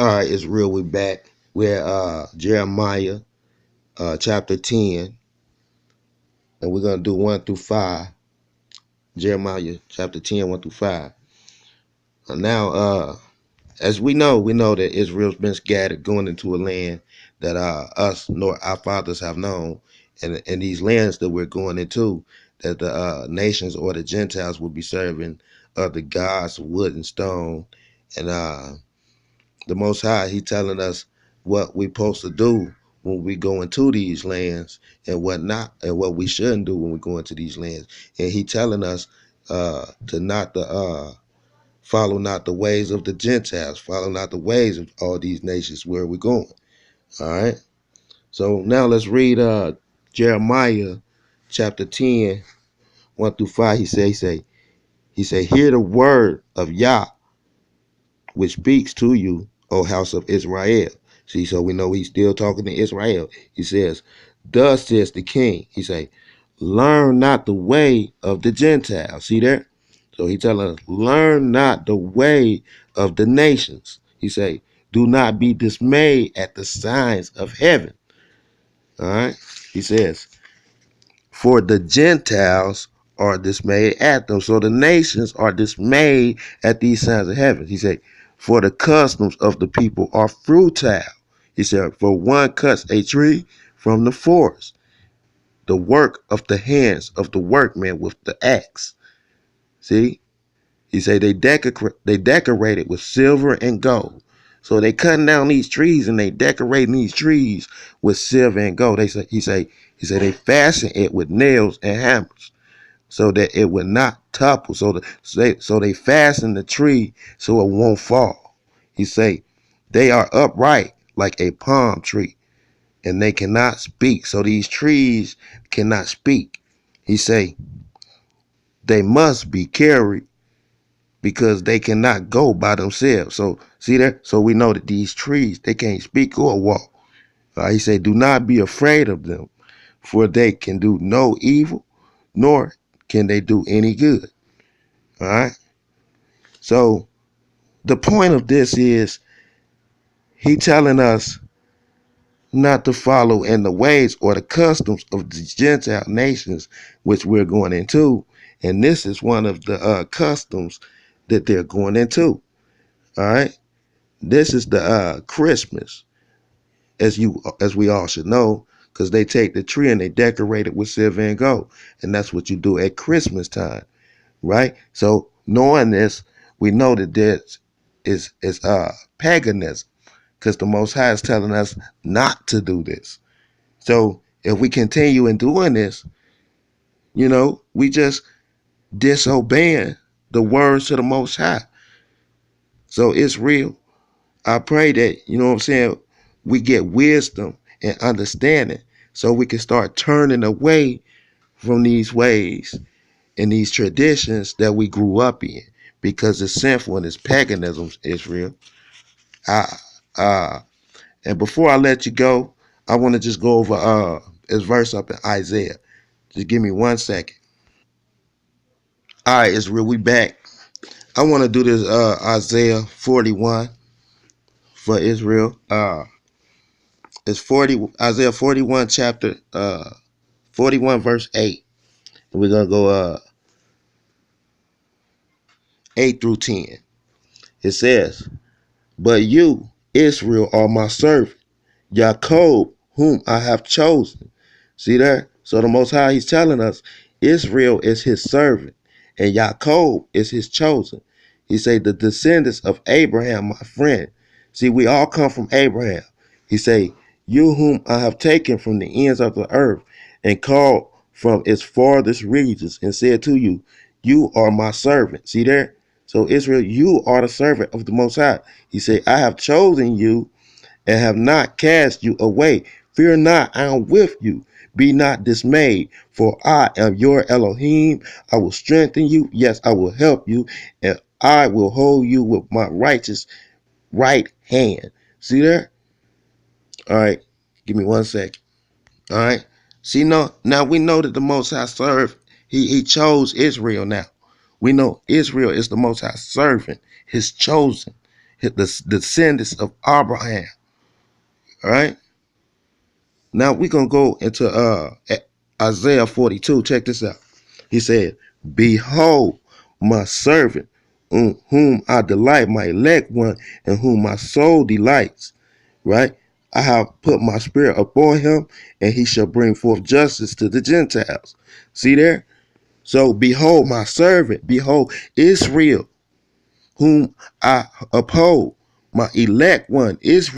All right, it's real. We back. We're Jeremiah chapter 10, and we're gonna do 1 through 5. Jeremiah chapter 10, 1 through 5. Now, as we know that Israel's been scattered going into a land that us nor our fathers have known, and these lands that we're going into, that the nations or the Gentiles will be serving other gods, wood and stone, and the Most High, He telling us what we supposed to do when we go into these lands and what not, and what we shouldn't do when we go into these lands. And He telling us to not the follow not the ways of the Gentiles, follow not the ways of all these nations where we're going. All right. So now let's read Jeremiah chapter 10, 1 through 5. He say, hear the word of Yah which speaks to you, O house of Israel. See, so we know he's still talking to Israel. He says, thus says the king. He say, learn not the way of the Gentiles. See there? So he telling us, learn not the way of the nations. He say, do not be dismayed at the signs of heaven. All right. He says, for the Gentiles are dismayed at them. So the nations are dismayed at these signs of heaven. He said, for the customs of the people are futile. He said, for one cuts a tree from the forest, the work of the hands of the workman with the axe. See? He said they decorate it with silver and gold. So they cutting down these trees and they decorating these trees with silver and gold. He said they fasten it with nails and hammers so that it would not topple. So they fasten the tree so it won't fall. He say they are upright like a palm tree and they cannot speak. So these trees cannot speak. He say they must be carried because they cannot go by themselves. So see that? So we know that these trees, they can't speak or walk. He said, do not be afraid of them, for they can do no evil, nor can they do any good. All right. So the point of this is he telling us not to follow in the ways or the customs of the Gentile nations which we're going into. And this is one of the customs that they're going into. All right. This is the Christmas, as we all should know, because they take the tree and they decorate it with silver and gold, and that's what you do at Christmas time, right? So knowing this, we know that this is paganism, because the Most High is telling us not to do this. So if we continue in doing this, we just disobeying the words of the Most High. So it's real. I pray that, you know what I'm saying, we get wisdom and understanding so we can start turning away from these ways and these traditions that we grew up in, because it's sinful and it's paganism, Israel. I, and before I let you go, I want to just go over this verse up in Isaiah. Just give me 1 second. All right, Israel, we back. I want to do this Isaiah 41 for Israel. It's 40 Isaiah 41 chapter 41 verse 8. And we're gonna go 8 through 10. It says, but you, Israel, are my servant, Jacob, whom I have chosen. See there? So the Most High, He's telling us Israel is His servant and Jacob is His chosen. He said the descendants of Abraham, my friend. See, we all come from Abraham. He say, you whom I have taken from the ends of the earth and called from its farthest regions and said to you, you are my servant. See there? So Israel, you are the servant of the Most High. He said, I have chosen you and have not cast you away. Fear not, I am with you. Be not dismayed, for I am your Elohim. I will strengthen you. Yes, I will help you, and I will hold you with my righteous right hand. See there? All right. Give me 1 second. All right. See, now we know that the Most High served. He chose Israel now. We know Israel is the Most High servant, His chosen. the descendants of Abraham. All right. Now we're going to go into Isaiah 42. Check this out. He said, behold, my servant, in whom I delight, my elect one, in whom my soul delights. Right? I have put my spirit upon him, and he shall bring forth justice to the Gentiles. See there? So behold my servant, behold Israel, whom I uphold, my elect one, Israel.